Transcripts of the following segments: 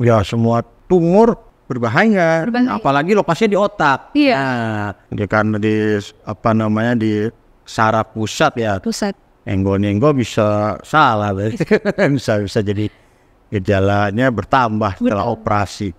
Ya semua tumor berbahaya. Apalagi lokasinya di otak. Iya. Nah, karena di saraf pusat ya. Pusat. Nyenggol bisa salah, bisa jadi gejalanya bertambah setelah operasi.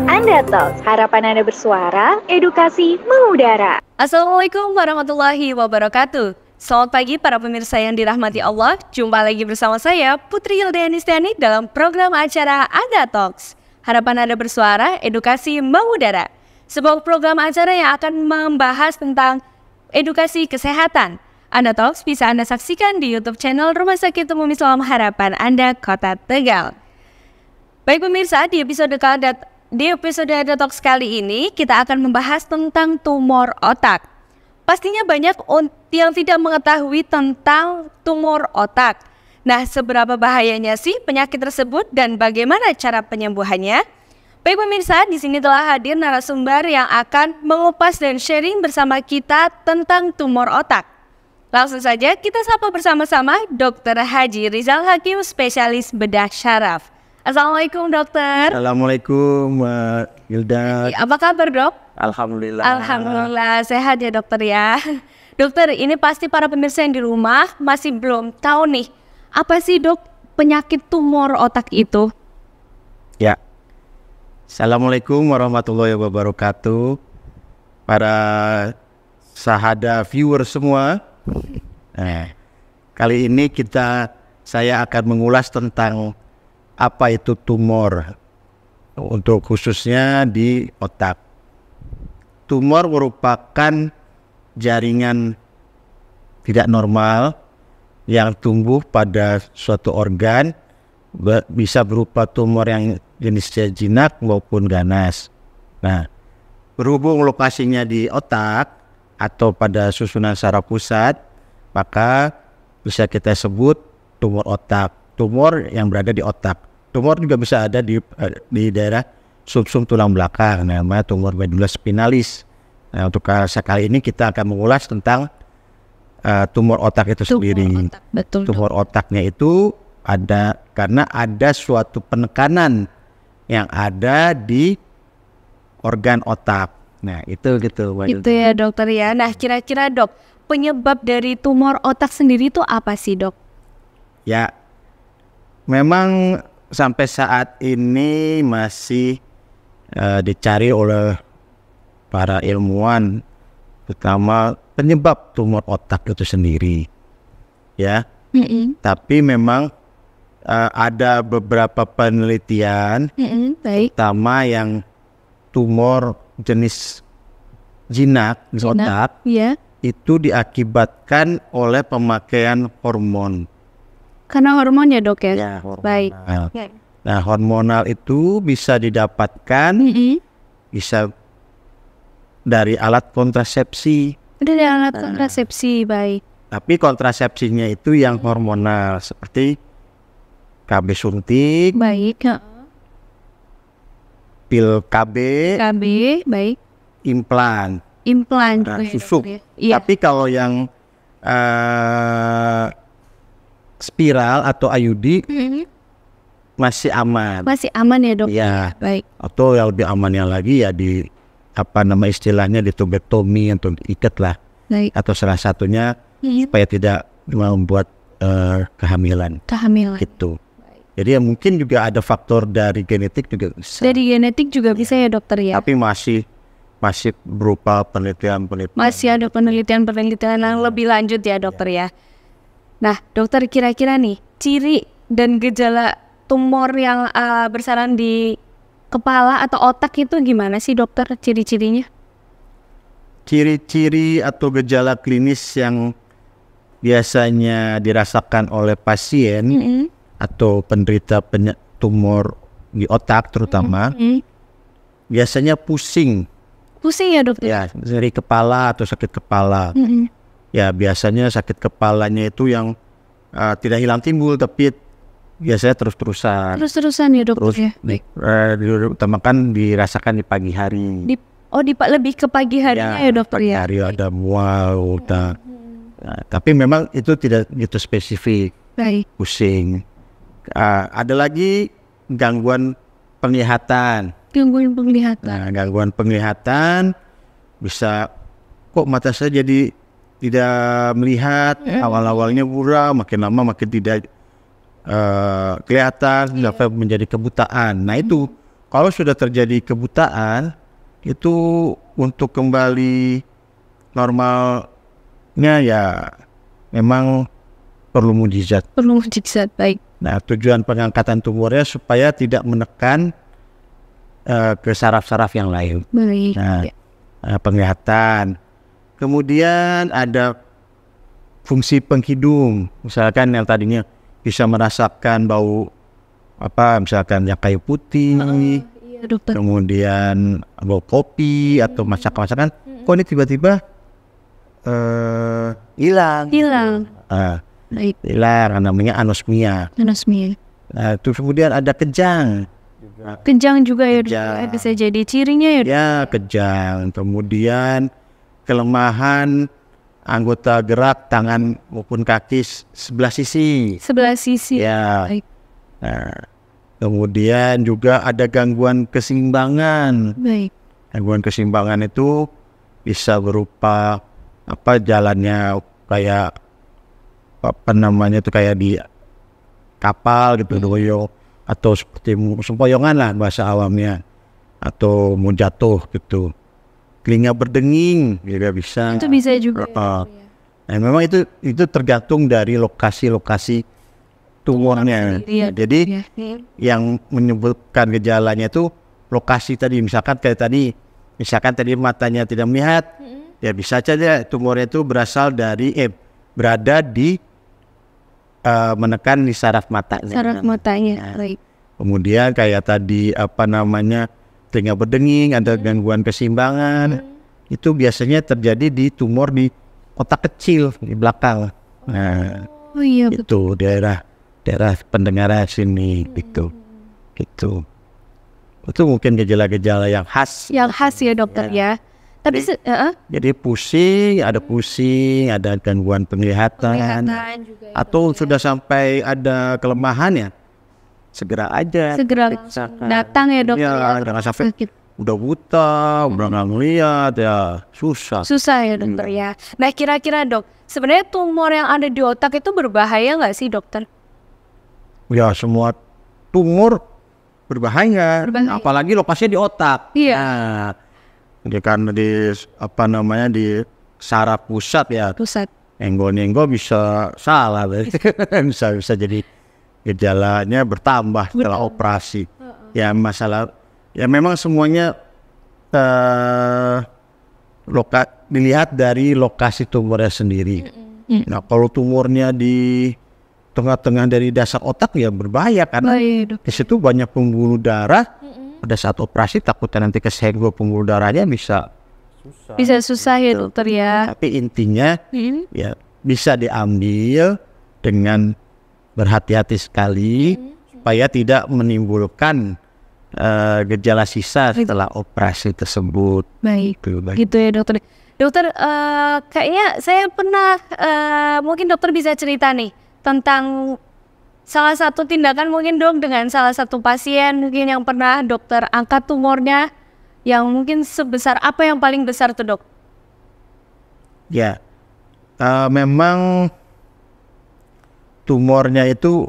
Anda Talks, harapan Anda bersuara, edukasi mengudara. Assalamualaikum warahmatullahi wabarakatuh. Selamat pagi para pemirsa yang dirahmati Allah. Jumpa lagi bersama saya Putri Yuldianistiani dalam program acara Anda Talks, harapan Anda bersuara, edukasi mengudara. Sebuah program acara yang akan membahas tentang edukasi kesehatan. Anda Talks bisa Anda saksikan di YouTube channel Rumah Sakit Umum Islam Harapan Anda Kota Tegal. Baik pemirsa, di episode Anda Talks kali ini kita akan membahas tentang tumor otak. Pastinya banyak yang tidak mengetahui tentang tumor otak. Nah, seberapa bahayanya sih penyakit tersebut dan bagaimana cara penyembuhannya? Baik pemirsa, di sini telah hadir narasumber yang akan mengupas dan sharing bersama kita tentang tumor otak. Langsung saja kita sapa bersama-sama Dr. Haji Rizal Hakim, spesialis bedah syaraf. Assalamualaikum dokter. Assalamualaikum Hilda. Apa kabar dok? Alhamdulillah. Alhamdulillah sehat ya dokter ya. Dokter, ini pasti para pemirsa yang di rumah masih belum tahu nih, apa sih dok penyakit tumor otak itu? Ya. Assalamualaikum warahmatullahi wabarakatuh. Para sahada viewer semua. Nah, kali ini saya akan mengulas tentang apa itu tumor, untuk khususnya di otak. Tumor merupakan jaringan tidak normal yang tumbuh pada suatu organ, bisa berupa tumor yang jenisnya jinak maupun ganas. Nah, berhubung lokasinya di otak atau pada susunan saraf pusat, maka bisa kita sebut tumor otak. Tumor yang berada di otak. Tumor juga bisa ada di daerah sumsum tulang belakang, namanya tumor medula spinalis. Nah, untuk kali ini kita akan mengulas tentang tumor otak itu sendiri. Otak. Betul, tumor otaknya itu ada karena ada suatu penekanan yang ada di organ otak. Nah, itu gitu. Itu ya dokter ya. Nah, kira-kira dok, penyebab dari tumor otak sendiri itu apa sih dok? Ya, memang sampai saat ini masih dicari oleh para ilmuwan, terutama penyebab tumor otak itu sendiri. Ya, tapi memang ada beberapa penelitian, terutama yang tumor jenis jinak di otak, itu diakibatkan oleh pemakaian hormon. Karena hormon ya dok ya? Ya, hormonal. Baik. Nah, hormonal itu bisa didapatkan, bisa dari alat kontrasepsi. Dari alat kontrasepsi, baik. Tapi kontrasepsinya itu yang hormonal, seperti KB suntik, Baik. pil KB, baik. implan, Implan juga susuk. ya, iya. Tapi kalau yang spiral atau IUD masih aman. Masih aman ya dok? Ya. Baik. Atau yang lebih amannya lagi ya istilahnya ditubektomi atau diikat lah. Baik. Atau salah satunya supaya tidak membuat kehamilan. Gitu. Jadi ya mungkin juga ada faktor dari genetik juga bisa. Dari genetik juga bisa ya dokter ya? Tapi masih berupa penelitian. Masih ada penelitian yang lebih lanjut ya dokter ya. Nah dokter, kira-kira nih ciri dan gejala tumor yang bersarang di kepala atau otak itu gimana sih dokter, ciri-cirinya? Ciri-ciri atau gejala klinis yang biasanya dirasakan oleh pasien atau penderita tumor di otak terutama, biasanya pusing. Pusing ya dokter? Ya, nyeri kepala atau sakit kepala. Ya, biasanya sakit kepalanya itu yang tidak hilang timbul, tapi biasanya terus-terusan. Terus-terusan ya dokter ya? Utamakan dirasakan di pagi hari. Lebih ke pagi harinya ya dokter pagi ya? hari ada mual, Nah, tapi memang itu tidak gitu spesifik Baik. pusing. Ada lagi gangguan penglihatan. Gangguan penglihatan. Nah, gangguan penglihatan bisa kok mata saya jadi tidak melihat, awal-awalnya buram, makin lama makin tidak kelihatan, sampai menjadi kebutaan. Nah itu kalau sudah terjadi kebutaan, itu untuk kembali normalnya ya memang perlu mujizat. Perlu mujizat, baik. Nah, tujuan pengangkatan tumornya supaya tidak menekan ke saraf-saraf yang lain. Baik. Nah, penglihatan. Kemudian ada fungsi penghidung, misalkan yang tadinya bisa merasakan bau misalkan yang kayu putih, Iya, dokter. kemudian bau kopi atau masakan-masakan, kok ini tiba-tiba hilang. Hilang. Baik. Hilang, namanya anosmia. Anosmia. Nah, terus kemudian ada kejang. Kejang juga ya, dokter. Kejang. Bisa jadi cirinya ya, dokter. Ya, kejang. Kemudian kelemahan anggota gerak tangan maupun kaki sebelah sisi. Sebelah sisi. Ya. Baik. Nah, kemudian juga ada gangguan keseimbangan. Baik. Gangguan keseimbangan itu bisa berupa jalannya kayak kayak di kapal gitu, doyong, atau seperti sempoyongan lah bahasa awamnya, atau mau jatuh gitu. Telinga berdenging juga bisa. Itu bisa juga. Nah, memang itu tergantung dari lokasi-lokasi tumornya. Iya, Jadi iya. yang menyebutkan gejalanya itu lokasi tadi, misalkan tadi matanya tidak melihat, ya bisa saja tumornya itu berada di menekan di saraf matanya. Saraf matanya. Baik. Kemudian kayak tadi telinga berdenging, ada gangguan keseimbangan, itu biasanya terjadi di tumor di otak kecil di belakang. Nah, Oh iya, betul. itu daerah pendengaran sini gitu. Itu mungkin gejala-gejala yang khas. Yang khas ya, dokter ya. Tapi Jadi pusing, ada gangguan penglihatan, juga ya, atau sudah sampai ada kelemahan ya, segera aja segera periksakan. datang ya, dokter. Ya, jangan sampai Sakit. udah buta, udah nggak ngeliat ya, susah. Susah ya, dokter ya. Nah, kira-kira dok, sebenarnya tumor yang ada di otak itu berbahaya nggak sih, dokter? Ya, semua tumor berbahaya. Apalagi lokasinya di otak. Iya. Nah, karena di saraf pusat ya, Pusat. nyenggol bisa salah, bisa jadi gejalanya bertambah setelah operasi. Ya masalah, ya memang semuanya dilihat dari lokasi tumornya sendiri. Nah, kalau tumornya di tengah-tengah dari dasar otak ya berbahaya karena Baik, dok. di situ banyak pembuluh darah. Pada saat operasi takutnya nanti kesenggol pembuluh darahnya bisa Susah ya, dokter ya. Tapi intinya ya bisa diambil dengan berhati-hati sekali supaya tidak menimbulkan gejala sisa setelah operasi tersebut. Baik. Baik. Gitu ya, dokter. Dokter, kayaknya saya pernah, mungkin dokter bisa cerita nih tentang salah satu tindakan mungkin dok dengan salah satu pasien mungkin yang pernah dokter angkat tumornya, yang mungkin sebesar apa yang paling besar tuh, dok? Ya, memang tumornya itu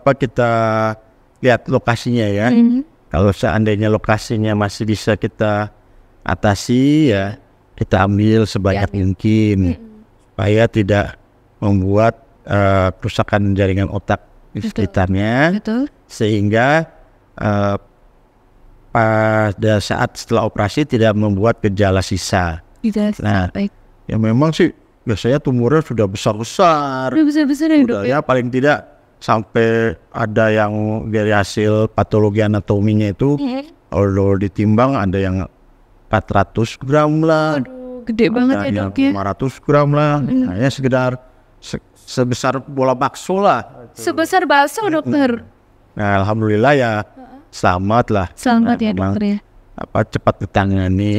kita lihat lokasinya ya. Kalau seandainya lokasinya masih bisa kita atasi ya, kita ambil sebanyak mungkin supaya tidak membuat kerusakan jaringan otak di sekitarnya. Betul. Sehingga pada saat setelah operasi tidak membuat gejala sisa. Nah, Baik. ya memang sih biasanya tumornya sudah besar-besar. Udah besar-besar ya, dok? Udah ya paling tidak sampai ada yang dari hasil patologi anatominya itu kalau ditimbang ada yang 400 gram lah. Aduh, gede banget ya, dok ya. 500 gram lah. Hanya sekedar sebesar bola bakso lah. Sebesar bakso, dokter. Nah, alhamdulillah ya selamat lah. Selamat ya, Memang dokter ya. cepat ditangani,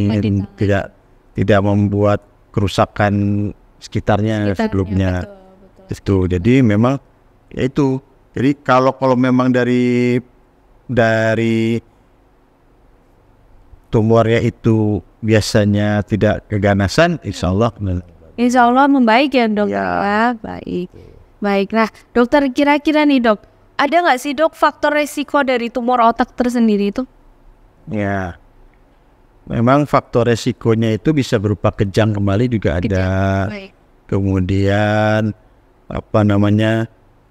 tidak membuat kerusakan sekitarnya sebelumnya. Betul. Itu jadi memang ya itu. Jadi kalau memang dari tumornya itu biasanya tidak keganasan, insya Allah membaik ya dok. Ya. Baik. Nah dokter, kira-kira nih dok, ada nggak sih dok faktor resiko dari tumor otak tersendiri itu? Ya, memang faktor resikonya itu bisa berupa kejang kembali juga ada. Baik. Kemudian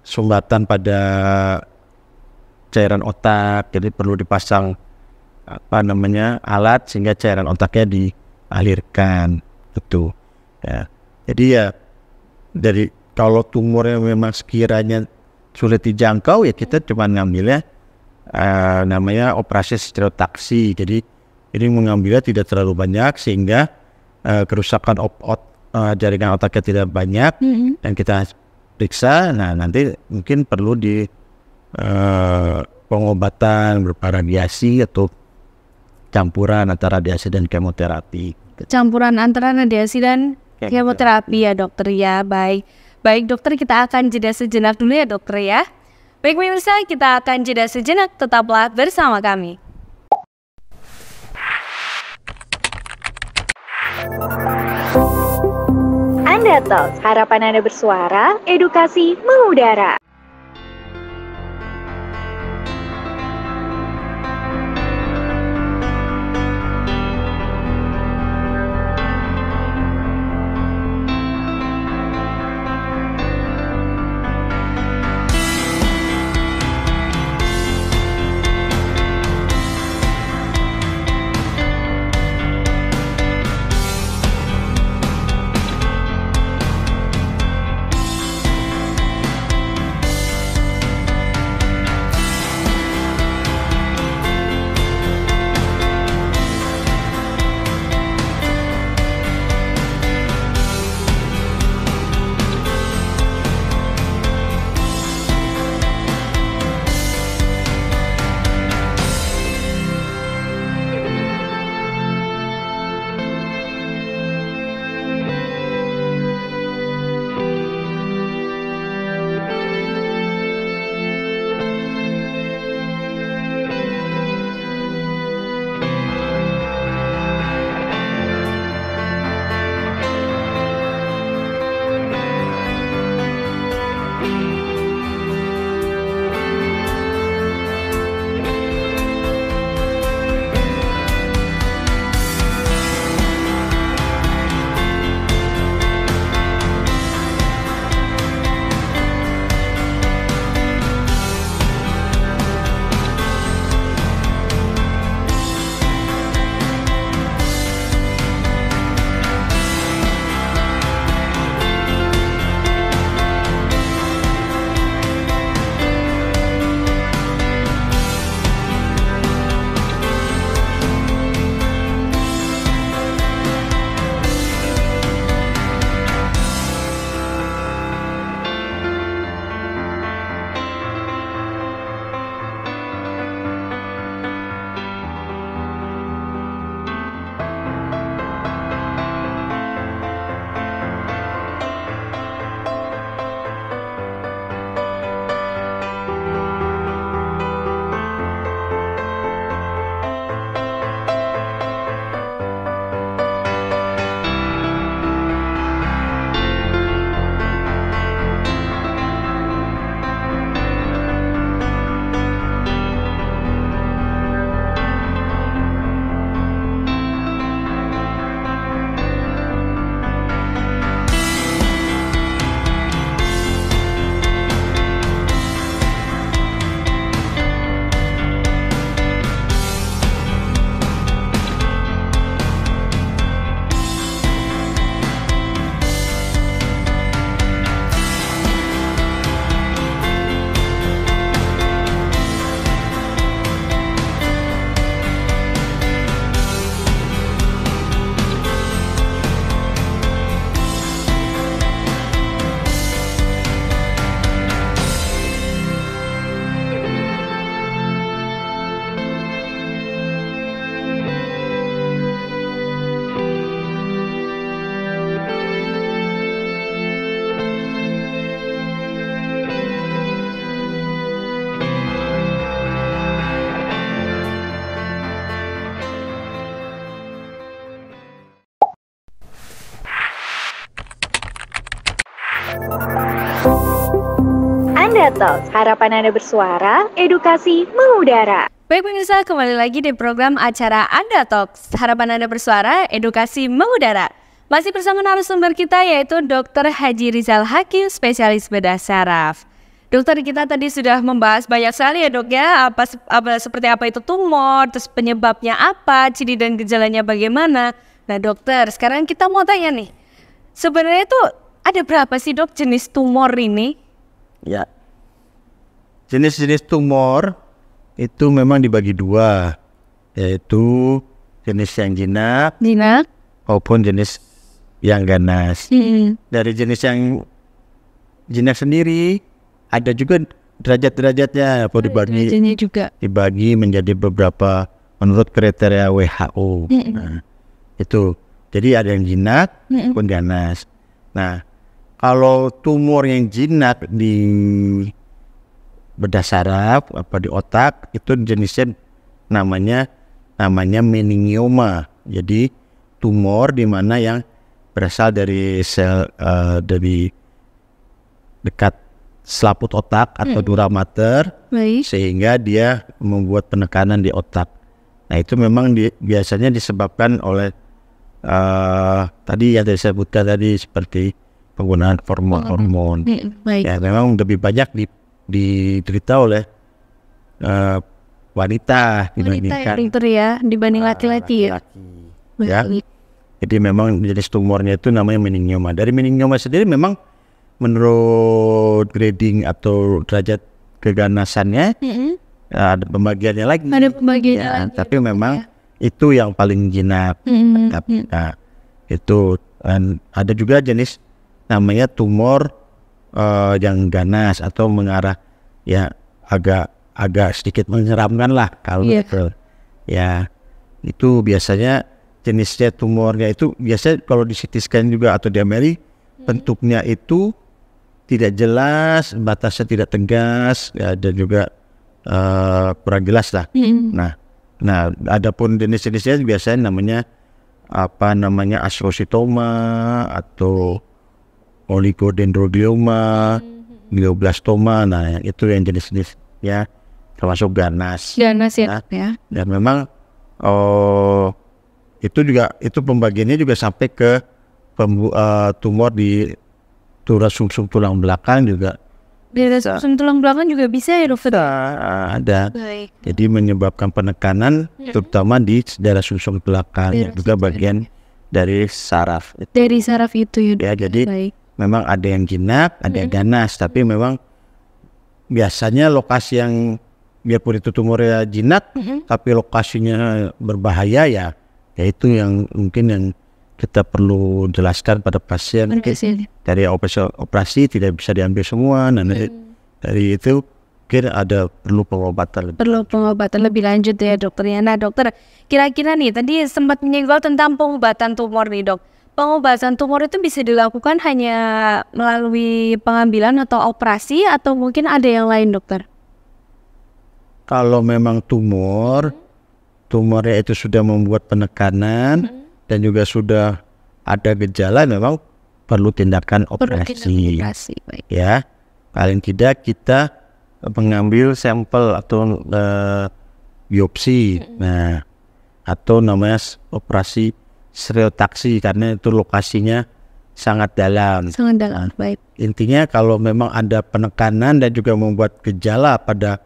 sumbatan pada cairan otak, jadi perlu dipasang alat sehingga cairan otaknya dialirkan itu. Ya. Jadi ya kalau tumornya memang sekiranya sulit dijangkau ya kita cuma ngambilnya namanya operasi stereotaksi. Jadi mengambilnya tidak terlalu banyak sehingga kerusakan jaringan otaknya tidak banyak dan kita periksa. Nah nanti mungkin perlu di pengobatan berupa radiasi atau campuran antara radiasi dan kemoterapi. Campuran antara radiasi dan kemoterapi ya dokter ya. Baik dokter, kita akan jeda sejenak dulu ya dokter ya. Baik pemirsa, kita akan jeda sejenak, tetaplah bersama kami. Anda Talks, harapan Anda bersuara, edukasi mengudara. Anda Talks, harapan Anda bersuara, edukasi mengudara. Baik pemirsa, kembali lagi di program acara Anda Talks, harapan Anda bersuara, edukasi mengudara. Masih bersama narasumber kita yaitu Dr. Haji Rizal Hakim, spesialis bedah saraf. Dokter, kita tadi sudah membahas banyak sekali ya dok ya, seperti apa itu tumor, terus penyebabnya apa, ciri dan gejalanya bagaimana. Nah dokter, sekarang kita mau tanya nih, sebenarnya itu ada berapa sih dok jenis tumor ini? Ya, jenis-jenis tumor itu memang dibagi dua, yaitu jenis yang jinak maupun jenis yang ganas. Dari jenis yang jinak sendiri ada juga derajat-derajatnya, dibagi menjadi beberapa menurut kriteria WHO. Nah, itu jadi ada yang jinak maupun ganas. Nah, kalau tumor yang jinak di bedah saraf di otak itu jenisnya namanya meningioma. Jadi tumor di mana yang berasal dari sel dari dekat selaput otak atau dura mater, sehingga dia membuat penekanan di otak. Nah itu memang biasanya disebabkan oleh tadi yang saya sebutkan tadi seperti penggunaan hormon. Ya memang lebih banyak diderita oleh wanita dibanding laki-laki ya. Jadi memang jenis tumornya itu namanya meningioma. Dari meningioma sendiri memang menurut grading atau derajat keganasannya ada pembagiannya lagi. Tapi memang itu yang paling jinak. Nah, itu dan ada juga jenis namanya tumor yang ganas atau mengarah ya agak sedikit menyeramkan lah kalau ya itu biasanya jenisnya tumornya itu biasanya kalau di CT scan juga atau di MRI bentuknya itu tidak jelas, batasnya tidak tegas ya, dan juga kurang jelas lah. Nah adapun jenis-jenisnya biasanya namanya astrocytoma atau oligodendroglioma, glioblastoma. Nah itu yang jenis-jenis ya termasuk ganas ya. Dan memang itu pembagiannya juga sampai ke tumor di tulang sumsum tulang belakang juga. Sumsum tulang belakang juga bisa ya dokter? Ada. Jadi menyebabkan penekanan terutama di daerah sumsum belakang yang juga bagian dari saraf. Dari saraf itu ya. Jadi memang ada yang jinak, ada yang ganas, tapi memang biasanya lokasi yang biarpun itu tumornya jinak, tapi lokasinya berbahaya ya itu yang mungkin yang kita perlu jelaskan pada pasien. Dari operasi tidak bisa diambil semua, nah dari itu mungkin ada perlu pengobatan lebih lanjut ya dokter. Nah dokter, kira-kira nih tadi sempat menyinggung tentang pengobatan tumor nih dok. Pengobatan tumor itu bisa dilakukan hanya melalui pengambilan atau operasi atau mungkin ada yang lain dokter? Kalau memang tumornya itu sudah membuat penekanan dan juga sudah ada gejala, memang perlu tindakan operasi. Ya, paling tidak kita mengambil sampel atau biopsi, nah atau namanya operasi stereotaksi karena itu lokasinya sangat dalam. Baik. Intinya kalau memang ada penekanan dan juga membuat gejala pada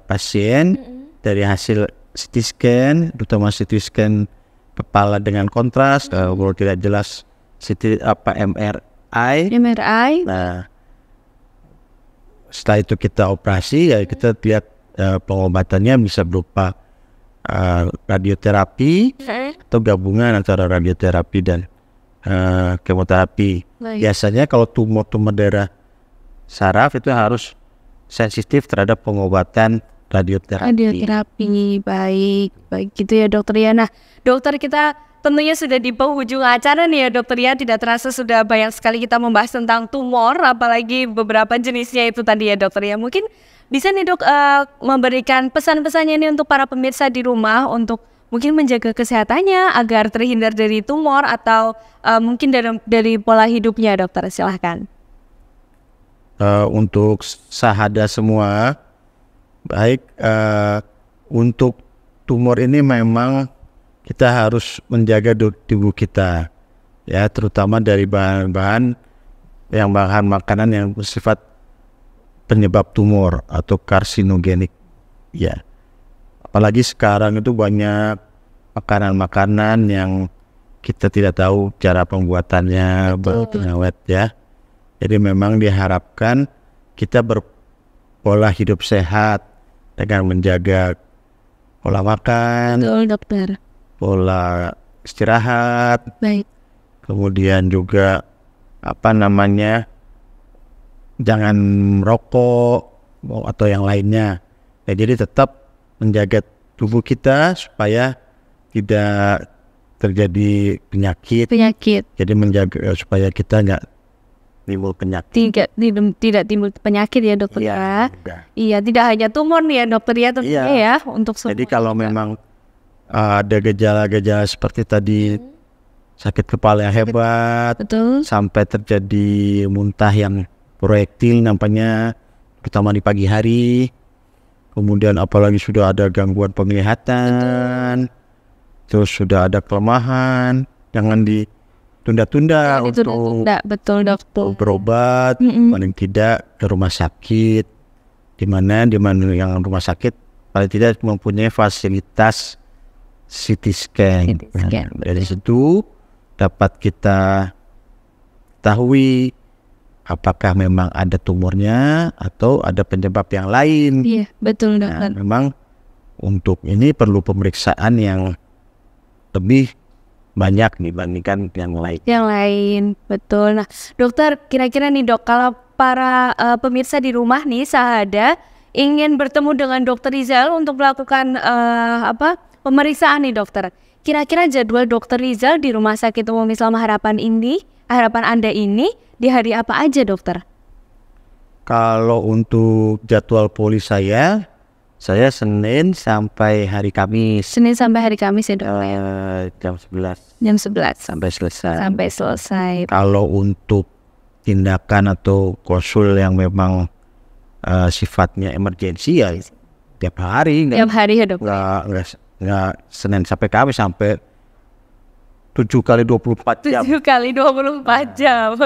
pasien dari hasil CT scan, terutama CT scan kepala dengan kontras, kalau tidak jelas MRI. Nah, setelah itu kita operasi ya kita lihat pengobatannya bisa berupa radioterapi atau gabungan antara radioterapi dan kemoterapi. Biasanya kalau tumor daerah saraf itu harus sensitif terhadap pengobatan radioterapi. Baik gitu ya dokter ya. Nah dokter, kita tentunya sudah di penghujung acara nih ya dokter ya. Tidak terasa sudah banyak sekali kita membahas tentang tumor, apalagi beberapa jenisnya itu tadi ya dokter ya. Mungkin bisa nih dok memberikan pesan-pesannya nih untuk para pemirsa di rumah untuk mungkin menjaga kesehatannya agar terhindar dari tumor atau mungkin dari pola hidupnya dokter, silahkan. untuk sahada semua, baik untuk tumor ini memang kita harus menjaga tubuh kita, ya, terutama dari bahan makanan yang bersifat penyebab tumor atau karsinogenik, ya. Apalagi sekarang itu banyak makanan-makanan yang kita tidak tahu cara pembuatannya, pengawet, ya. Jadi memang diharapkan kita berpola hidup sehat dengan menjaga pola makan, Betul, dokter. pola istirahat, Baik. kemudian juga jangan merokok atau yang lainnya. Ya, jadi tetap menjaga tubuh kita supaya tidak terjadi penyakit. Jadi menjaga supaya kita nggak timbul penyakit. Tidak timbul penyakit ya dokter ya. Iya, tidak hanya tumor nih ya dokter ya tentunya ya untuk semua. Jadi kalau memang ada gejala-gejala seperti tadi, sakit kepala yang hebat, betul, sampai terjadi muntah yang proyektil nampaknya, terutama di pagi hari. Kemudian apalagi sudah ada gangguan penglihatan, terus sudah ada kelemahan, jangan ditunda-tunda untuk betul dokter, berobat, paling tidak ke rumah sakit, di mana yang rumah sakit paling tidak mempunyai fasilitas CT scan. Dari situ dapat kita ketahui apakah memang ada tumornya atau ada penyebab yang lain. Iya, betul dokter. Nah, memang untuk ini perlu pemeriksaan yang lebih banyak dibandingkan yang lain. Yang lain, betul. Nah, dokter, kira-kira nih dok, kalau para pemirsa di rumah nih sahada ingin bertemu dengan dokter Rizal untuk melakukan pemeriksaan nih dokter. Kira-kira jadwal dokter Rizal di Rumah Sakit Umum Islam Harapan Anda ini di hari apa aja dokter? Kalau untuk jadwal poli saya Senin sampai hari Kamis. Senin sampai hari Kamis ya dok? Jam 11. Jam 11 sampai selesai. Sampai selesai. Kalau untuk tindakan atau konsul yang memang sifatnya emergensi ya tiap hari. Tiap hari ya dok? Nggak Senin sampai Kamis sampai 7 kali 24 jam. 7 kali 24 jam.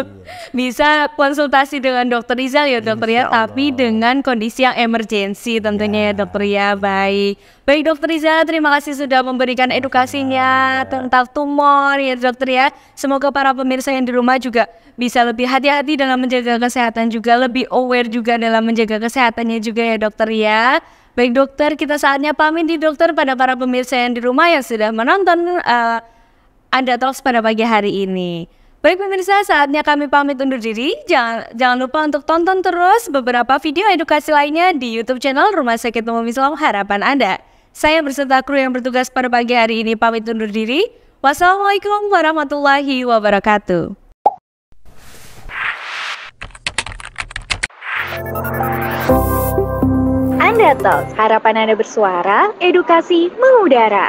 Bisa konsultasi dengan dokter Rizal ya dokter ya, tapi dengan kondisi yang emergensi tentunya ya dokter ya. Baik dokter Rizal, terima kasih sudah memberikan edukasinya tentang tumor ya dokter ya. Semoga para pemirsa yang di rumah juga bisa lebih hati-hati dalam menjaga kesehatan juga, lebih aware juga dalam menjaga kesehatannya juga ya dokter ya. Baik dokter, kita saatnya pamit di dokter pada para pemirsa yang di rumah yang sudah menonton Anda Talks pada pagi hari ini. Baik pemirsa, saatnya kami pamit undur diri. Jangan lupa untuk tonton terus beberapa video edukasi lainnya di YouTube channel Rumah Sakit Umum Islam Harapan Anda. Saya beserta kru yang bertugas pada pagi hari ini pamit undur diri. Wassalamualaikum warahmatullahi wabarakatuh. Anda Talks, harapan Anda bersuara, edukasi mengudara.